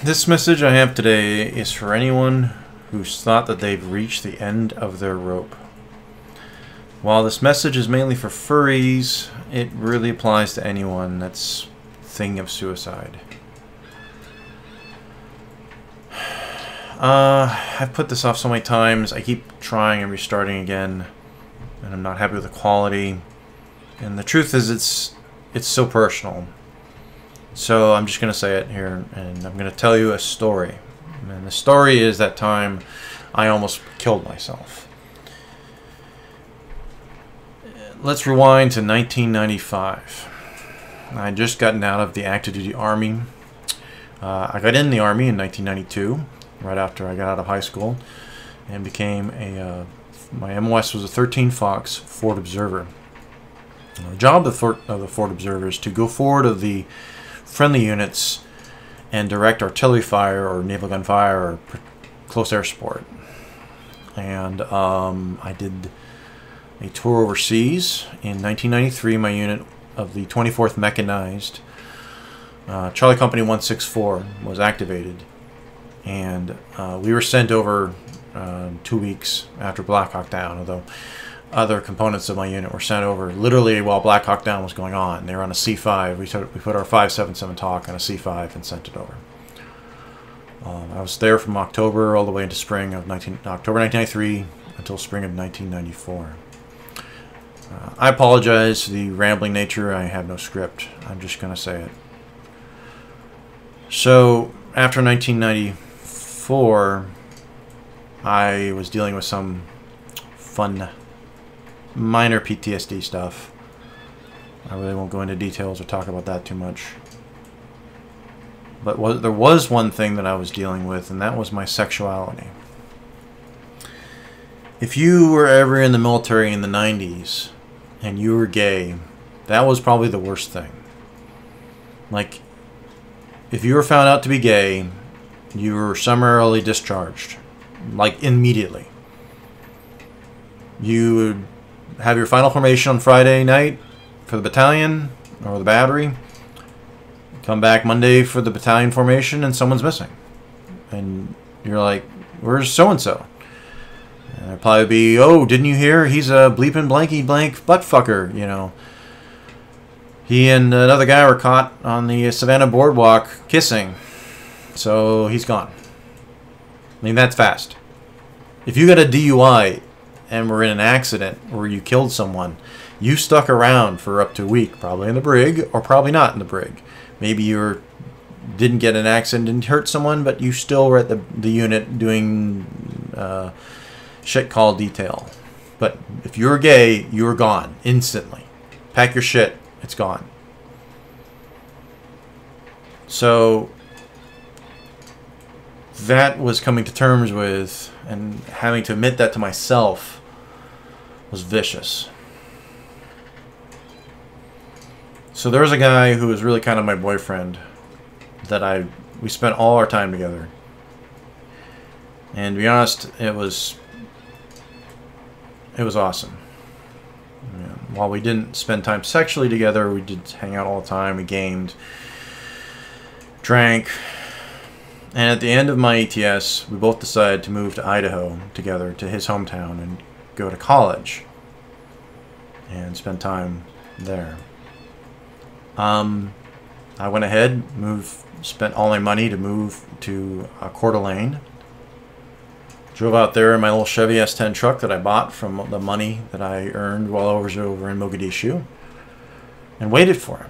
This message I have today is for anyone who's thought that they've reached the end of their rope. While this message is mainly for furries, it really applies to anyone that's thinking of suicide. I've put this off so many times. I keep trying and restarting again, and I'm not happy with the quality. And the truth is, it's so personal. So I'm just going to say it here, and I'm going to tell you a story. And the story is that time I almost killed myself. Let's rewind to 1995. I had just gotten out of the active duty Army. I got in the Army in 1992, right after I got out of high school, and became a, my MOS was a 13 Fox Forward Observer. The job of the Forward Observer is to go forward of the friendly units and direct artillery fire or naval gun fire or close air support. And I did a tour overseas. In 1993, my unit of the 24th Mechanized, Charlie Company 164, was activated. And we were sent over 2 weeks after Black Hawk Down, although other components of my unit were sent over literally while Black Hawk Down was going on. They were on a C5. We put our 577 TOC on a C5 and sent it over. I was there from October all the way into spring of October 1993 until spring of 1994. I apologize for the rambling nature. I have no script. I'm just going to say it. So after 1994, I was dealing with some fun minor PTSD stuff. I really won't go into details or talk about that too much. But there was one thing that I was dealing with, and that was my sexuality. If you were ever in the military in the 90s and you were gay, that was probably the worst thing. Like, if you were found out to be gay, you were summarily discharged. Like, immediately. You would have your final formation on Friday night for the battalion or the battery. Come back Monday for the battalion formation and someone's missing. And you're like, where's so-and-so? And it'd probably be, oh, didn't you hear? He's a bleeping blanky blank butt fucker, you know. He and another guy were caught on the Savannah boardwalk kissing. So he's gone. I mean, that's fast. If you got a DUI and were in an accident where you killed someone, you stuck around for up to a week, probably in the brig or probably not in the brig. Maybe you didn't get an accident, didn't hurt someone, but you still were at the unit doing shit call detail. But if you were gay, you were gone instantly. Pack your shit, it's gone. So that was coming to terms with, and having to admit that to myself was vicious. So there was a guy who was really kind of my boyfriend that we spent all our time together. And to be honest, it was awesome. Yeah. While we didn't spend time sexually together, we did hang out all the time, we gamed, drank. And at the end of my ETS, we both decided to move to Idaho together, to his hometown, and go to college and spend time there. I went ahead, spent all my money to move to Coeur d'Alene. Drove out there in my little Chevy S10 truck that I bought from the money that I earned while I was over in Mogadishu, and waited for him.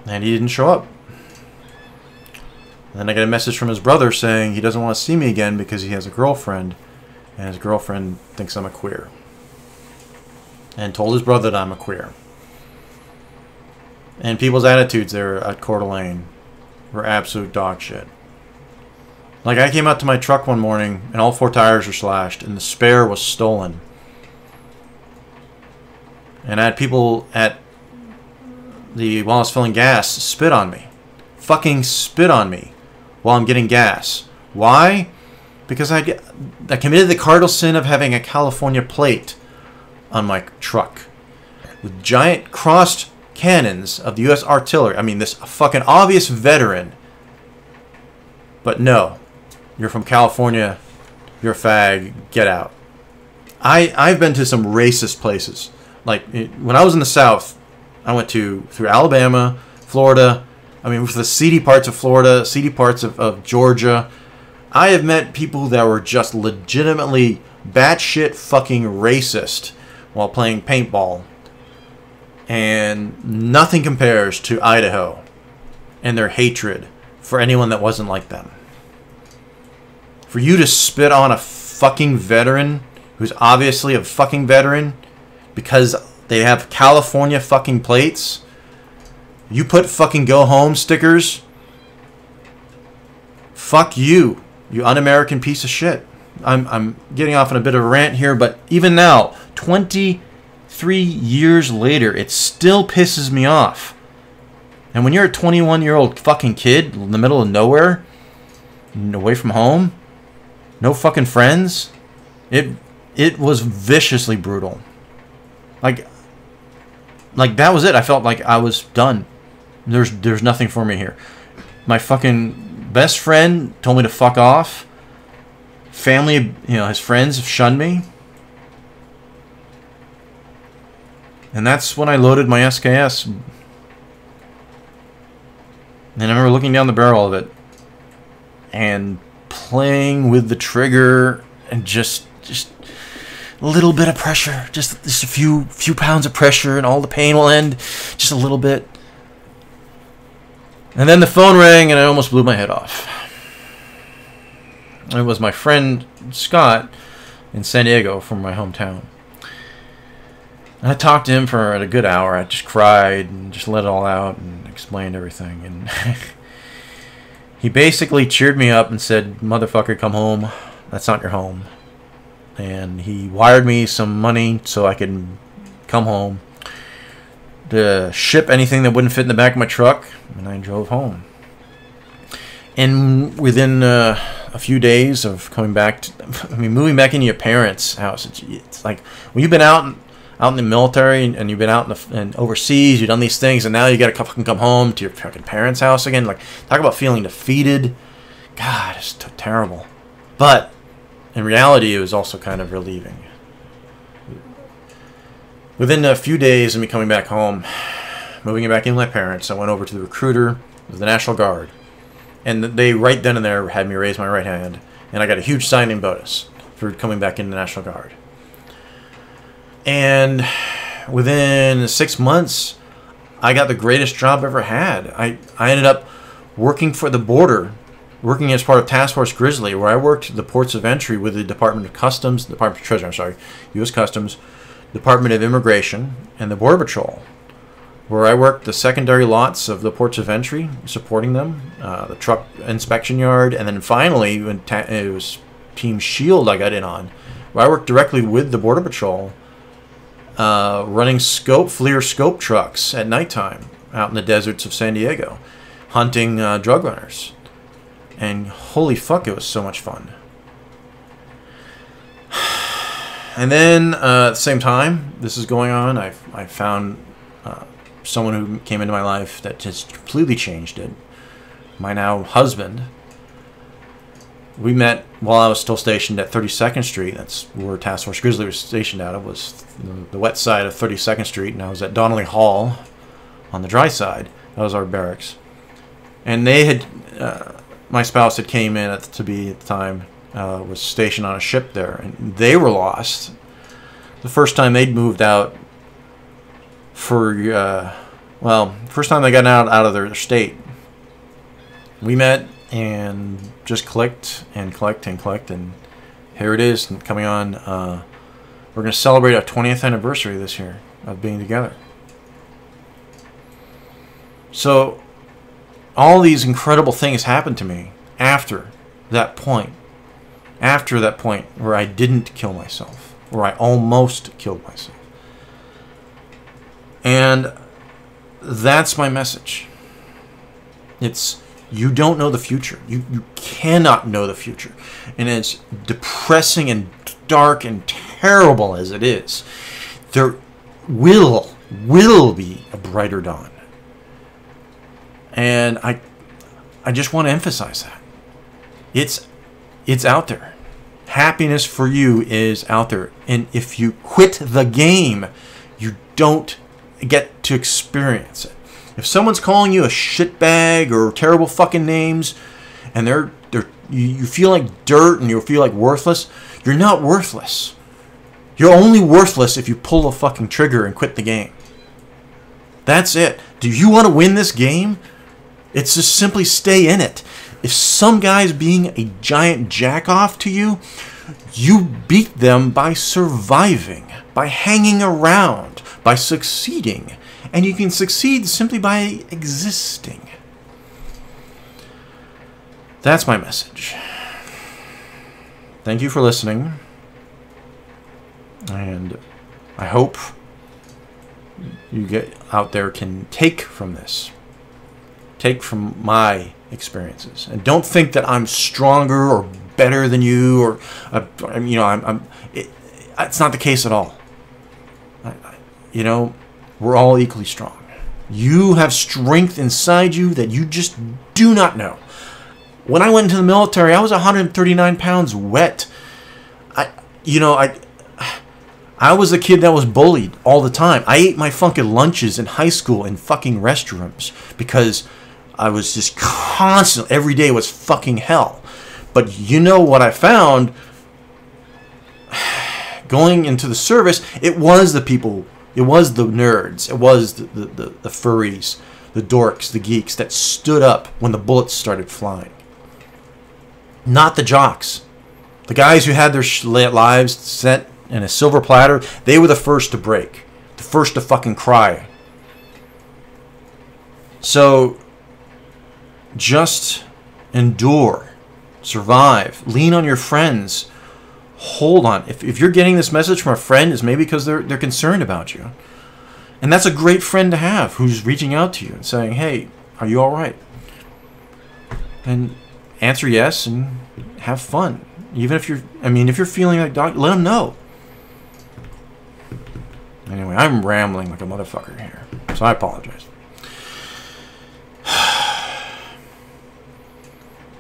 And he didn't show up. And then I got a message from his brother saying he doesn't want to see me again because he has a girlfriend, and his girlfriend thinks I'm a queer. And told his brother that I'm a queer. And people's attitudes there at Coeur d'Alene were absolute dog shit. Like, I came out to my truck one morning and all 4 tires were slashed and the spare was stolen. And I had people while I was filling gas, spit on me. Fucking spit on me while I'm getting gas. Why? Because I committed the cardinal sin of having a California plate on my truck with giant crossed cannons of the U.S. artillery. I mean, this fucking obvious veteran But no, you're from California, you're a fag, get out. I've been to some racist places. Like, when I was in the South, I went through Alabama, Florida. I mean, with the seedy parts of Florida, seedy parts of Georgia. I have met people that were just legitimately batshit fucking racist while playing paintball. And nothing compares to Idaho and their hatred for anyone that wasn't like them. For you to spit on a fucking veteran who's obviously a fucking veteran because they have California fucking plates. You put fucking go home stickers. Fuck you, you un-American piece of shit. I'm getting off on a bit of a rant here, but even now, 23 years later, it still pisses me off. And when you're a 21-year-old fucking kid in the middle of nowhere, away from home, no fucking friends, it was viciously brutal. Like that was it. I felt like I was done. There's nothing for me here. My fucking best friend told me to fuck off. Family, his friends have shunned me. And that's when I loaded my SKS. And I remember looking down the barrel of it and playing with the trigger and just a little bit of pressure, just a few pounds of pressure, and all the pain will end. Just a little bit. And then the phone rang, and I almost blew my head off. It was my friend Scott in San Diego from my hometown. And I talked to him for a good hour. I just cried and just let it all out and explained everything. And he basically cheered me up and said, "Motherfucker, come home. That's not your home." And he wired me some money so I could come home to ship anything that wouldn't fit in the back of my truck, and I drove home. And within a few days of coming back, moving back into your parents' house, it's like when you've been out in the military and you've been out and overseas, you've done these things, and now you got to fucking come home to your fucking parents' house again. Like, talk about feeling defeated. God, it's terrible. But in reality, it was also kind of relieving. Within a few days of me coming back home, moving back in with my parents, I went over to the recruiter of the National Guard. And they, right then and there, had me raise my right hand. And I got a huge signing bonus for coming back in the National Guard. And within 6 months, I got the greatest job I ever had. I ended up working for the border, working as part of Task Force Grizzly, where I worked the ports of entry with the Department of Customs, Department of Treasury, I'm sorry, U.S. Customs, Department of Immigration, and the Border Patrol, where I worked the secondary lots of the ports of entry, supporting them, the truck inspection yard, and then finally, when it was Team Shield I got in on, where I worked directly with the Border Patrol, running FLIR scope trucks at nighttime out in the deserts of San Diego, hunting drug runners. And holy fuck, it was so much fun. And then at the same time this is going on, I found someone who came into my life that just completely changed it. My now husband. We met while I was still stationed at 32nd Street. That's where Task Force Grizzly was stationed out of, was the wet side of 32nd Street. And I was at Donnelly Hall on the dry side. That was our barracks. And they had, my spouse had came in at the time, was stationed on a ship there. And they were lost. The first time they'd moved out for, first time they got out of their state. We met and just clicked and clicked and clicked, and here it is coming on. We're going to celebrate our 20th anniversary this year of being together. So all these incredible things happened to me after that point where I didn't kill myself, where I almost killed myself. And that's my message. It's, you don't know the future. You cannot know the future. And as depressing and dark and terrible as it is, there will be a brighter dawn. And I just want to emphasize that. It's out there. Happiness for you is out there. And if you quit the game, you don't get to experience it. If someone's calling you a shitbag or terrible fucking names, and you feel like dirt and you feel like worthless, you're not worthless. You're only worthless if you pull the fucking trigger and quit the game. That's it. Do you want to win this game? It's just simply stay in it. If some guy's being a giant jack-off to you, you beat them by surviving, by hanging around, by succeeding. And you can succeed simply by existing. That's my message. Thank you for listening. And I hope you get out there can take from this. Take from my experiences. And don't think that I'm stronger or better than you, or it's not the case at all. We're all equally strong. You have strength inside you that you just do not know. When I went into the military, I was 139 pounds wet. I was a kid that was bullied all the time. I ate my fucking lunches in high school in fucking restrooms because I was just constant. Every day was fucking hell. But you know what I found? Going into the service, it was the people, it was the nerds, it was the furries, the dorks, the geeks that stood up when the bullets started flying. Not the jocks. The guys who had their lives set in a silver platter, they were the first to break. The first to fucking cry. So, just endure. Survive. Lean on your friends. Hold on. If you're getting this message from a friend, it's maybe because they're concerned about you. And that's a great friend to have who's reaching out to you and saying, hey, are you all right? And answer yes and have fun. Even if you're feeling like dog, let them know. Anyway, I'm rambling like a motherfucker here, so I apologize.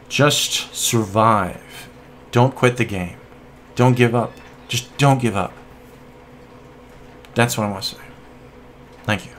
Just survive. Don't quit the game. Don't give up. Just don't give up. That's what I want to say. Thank you.